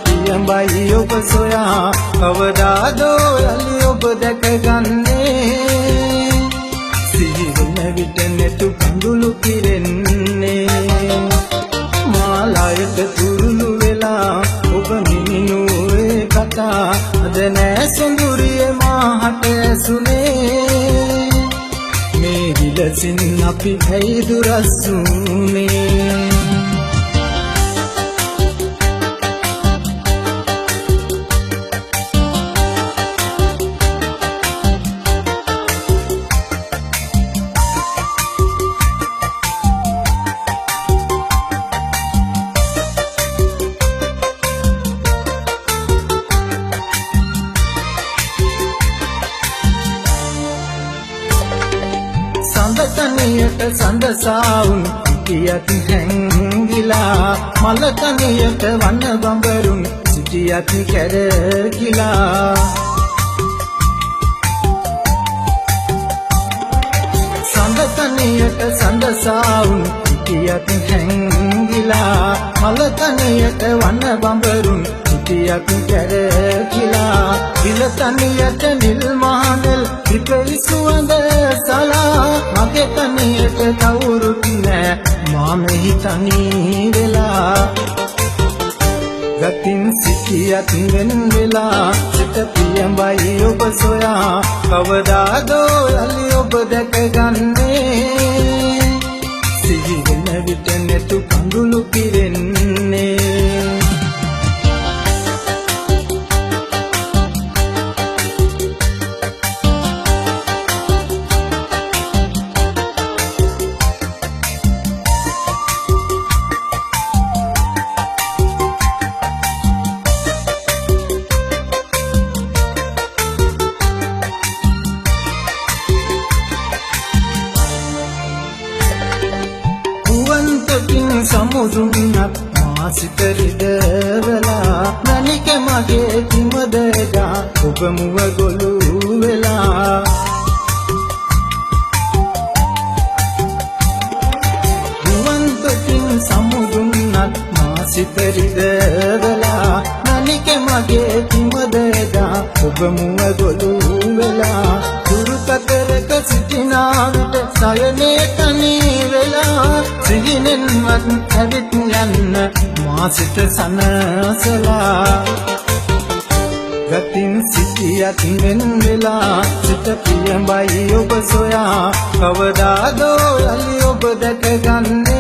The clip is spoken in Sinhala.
පියඹයි ඔබ සොයා කවදාදෝ යලි ඔබ දැකගන්නේ සිහි වෙන විට නෙතු කඳුළු පිරෙන්නේ මාලයට තුරුළු වෙලා ඔබ මිනිනුවේ කතා අද නෑ සොඳුරිය මාහට ඇසුනේ මේ විලසින් අපි ඇයි දුරස්සුනේ සඳතනියට සඳසාවුන් සිටියත් හැංගිලා මලතනියට වන බඹරුන් සිටියත් කැරකිලා සඳතනියට සඳසාවුන් සිටියත් හැංගිලා මලතනියට වන බඹරුන් සිටියත් කැරකිලා විලතනියට නිල් මහනෙල් පිපෙයි සුවඳ සලා මගේ තනියට කවුරුත් නෑ මා මෙහි තනි වෙලා ගතින් සිටියත් වෙන වෙලා සිත පියඹයි ඔබ සොයා කවදාදෝ යලි ඔබ දැකගන්නේ සිහි වෙන විට නෙතු කඳුළු පිරෙන්නේ සමුදුන්නක් මාසිත රිදවලා මණික මගේ කිමදගා ඔබ මුව ගොළු වෙලා මුවන්තකින් සමුදුන්නක් මාසිත රිදවලා මණික මගේ කිමදගා ඔබ මුව ගොළු වෙලා දුරුතතරක සිටිනා විට සයනේ තනි වෙලා සිහිනෙන්වත් ඇවිත් යන්න මා සිත සනසලා ගතින් සිටියත් වෙන වෙලා සිත පියඹයි ඔබ සොයා කවදාදෝ යලි ඔබ දැකගන්නේ